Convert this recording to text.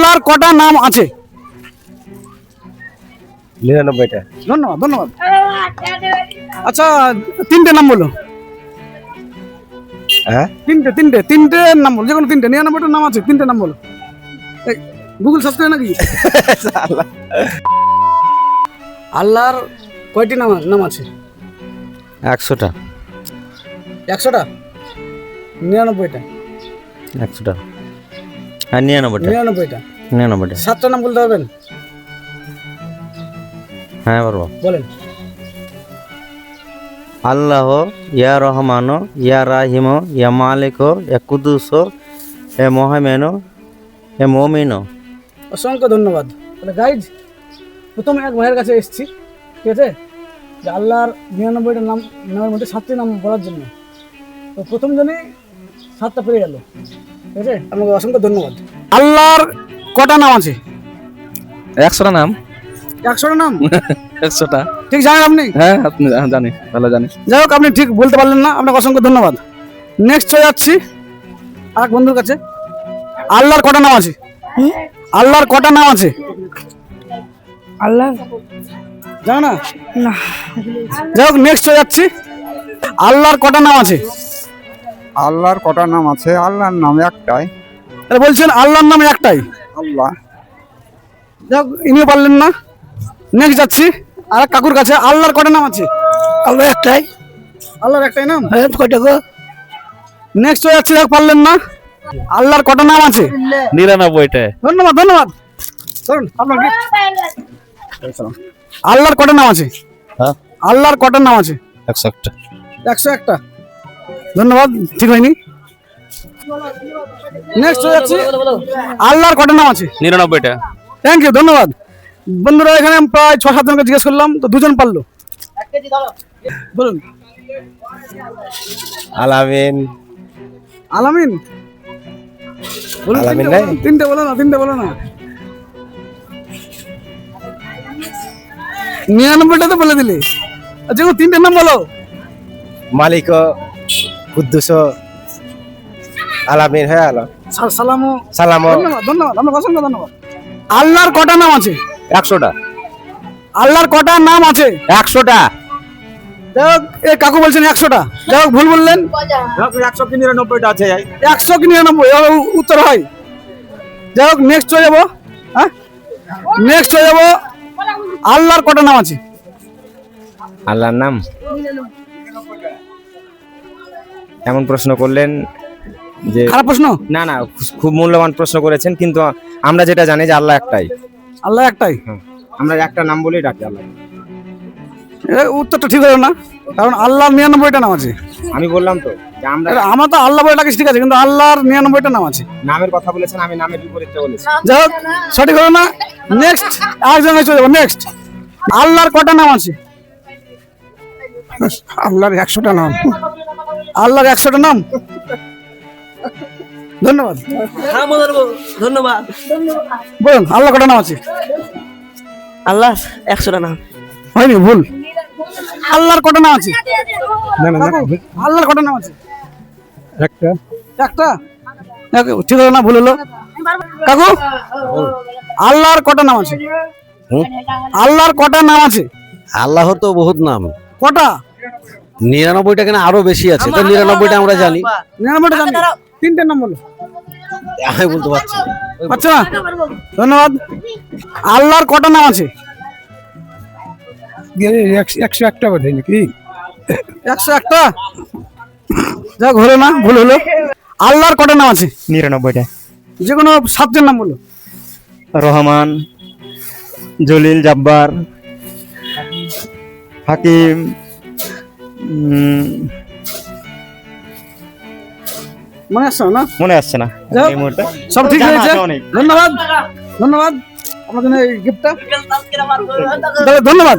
আল্লাহর কটা নাম আছে? 99টা। ধন্যবাদ ধন্যবাদ। আচ্ছা, তিনটে নাম বলো। হ্যাঁ, তিনটে নাম বলো, যে কোনো তিনটে। 99টা নাম আছে, তিনটে নাম বলো। গুগল সার্চ করে নাকি? আল্লাহর কয়টি নাম আছে? 100টা। 100টা? 99টা? 100টা। হ্যাঁ, 99টা। 99টা? 99টা। 7টা নাম বলতে পারবেন? হ্যাঁ পারবো। বলেন। আল্লাহ, ইয়া রহমান, ইয়া রাহিম, ইয়া মালিক, ইয়া কুদ্দুস, এ মোহামেন, এ মমিন। অসংখ্য ধন্যবাদ। তাহলে গাইজ, প্রথম এক ভাইয়ের কাছে এসেছি, ঠিক আছে, যে আল্লাহর 99টা নামের মধ্যে 7টি নাম বলার জন্য। তো প্রথম জনই 7টা পেরে গেল, ঠিক আছে, আপনাকে অসংখ্য ধন্যবাদ। আল্লাহর কটা নাম আছে? 100টা নাম। 100টা নাম? 100টা। ঠিক জানেন আপনি? হ্যাঁ, আপনি জানি, ভালো জানি। যাই হোক, আপনি ঠিক বলতে পারলেন না, আপনাকে অসংখ্য ধন্যবাদ। নেক্সট চলে যাচ্ছি আরেক বন্ধুর কাছে। আল্লাহর কটা নাম আছে? আল্লাহর কটা নাম আছে? আল্লাহ জানো না? না। যাই হোক, নেক্সট চলে যাচ্ছি। আল্লাহর কটা নাম আছে? আল্লাহর কটা নাম আছে? আল্লাহর নাম একটাই। তাহলে বলছেন আল্লাহর নাম একটাই? আল্লাহ। যাই হোক, ইনিও পারলেন না। নেক্সট যাচ্ছি আরেক কাকুর কাছে। আল্লাহর কটা নাম আছে? আল্লাহ একটাই। আল্লাহর একটাই নাম? কয়টা গো? নেক্সট চলে যাচ্ছি, যাই পারলেন না। আল্লাহর কটা নাম আছে? 99টা। ধন্যবাদ ধন্যবাদ। ধরুন আপনার gift। আল্লাহর কটা নাম আছে? হ্যাঁ, আল্লাহর কটা নাম আছে? 101টা। 101টা? ধন্যবাদ, ঠিক হয়নি। নেক্সট চলে যাচ্ছি। আল্লাহর কটা নাম আছে? 99টা। থ্যাংক ইউ, ধন্যবাদ। বন্ধুরা, এখানে আমি প্রায় 6-7 জনকে জিজ্ঞেস করলাম, তো 2 জন পারলো। বলুন। আলামিন। আলামিন? বলুন, আলামিন তিনটে নাই? বলো, তিনটে বলো না, তিনটে বলো না। 99টা তো বলে দিলে। আচ্ছা, তিনটে নাম বলো। মালিক, কুদ্দুস, আলামিন। হ্যাঁ, আলো সালামু। সালাম। ধন্যবাদ ধন্যবাদ, আপনাকে অসংখ্য ধন্যবাদ। আল্লাহর কটা নাম আছে? 100টা। আল্লাহর কটা নাম আছে? 100টা। যাই হোক, এ কাকু বলছেন 100টা। যাই হোক, ভুল বললেন। 199টা আছে। 100 কি 99? এবার উত্তর হয়। যাই হোক, নেক্সট চলে যাবো। হ্যাঁ, নেক্সট চলে যাবো। আল্লাহর কটা নাম আছে? আল্লাহর নাম এমন প্রশ্ন করলেন যে খারাপ প্রশ্ন? না না, খুব মূল্যবান প্রশ্ন করেছেন, কিন্তু আমরা যেটা জানি যে আল্লাহ একটাই। আল্লাহ একটাই? আমরা একটা নাম বলেই ডাকি আল্লাহ। উত্তরটা ঠিক হলো না, কারণ আল্লাহর 99টা নাম আছে। আমি বললাম তো যে আমরা আমরা তো আল্লাহ বলে ডাকি, ঠিক আছে, কিন্তু আল্লাহর 99টা নাম আছে। নামের কথা বলেছেন, আমি নামের বিপরীতটা বলেছি। যাই হোক, সঠিক হলো না। নেক্সট আরেকজনের চলে যাবো। নেক্সট, আল্লাহর কটা নাম আছে? আল্লাহর 100টা নাম। আল্লাহর 100টা নাম? ধন্যবাদ। ধন্যবাদ। বলুন, আল্লাহ কটা নাম আছে? আল্লাহ 100টা নাম। হয়নি, ভুল। আল্লাহর কটা নাম আছে? না না না, কাকু, আল্লাহর কটা নাম আছে? একটা। একটা? ঠিক হলো না, ভুল হলো। কাকু, আল্লাহর কটা নাম আছে? আল্লাহর কটা নাম আছে? আল্লাহর তো বহুত নাম। কটা? 99টা কেন, আরো বেশি আছে। তো 99টা আমরা জানি। 99টা জানি। তিনটে নাম বলো। আমি বলতে পারছি না। আচ্ছা, ধন্যবাদ। আল্লাহর কটা নাম আছে? 101টা বোধ হয় নাকি? 101টা? যাক, হলো না, ভুল হলো। আল্লাহর কটা নাম আছে? 99টা। যে কোনো 7জন নাম বলো। রহমান, জলিল, জাব্বার, হাকিম, মনে আসছে না? মনে আসছে না যাক, এই মুহূর্তে। সব ঠিক জানা হয়েছে। আছে অনেক। ধন্যবাদ ধন্যবাদ আপনার জন্য এই গিফটটা। ধন্যবাদ।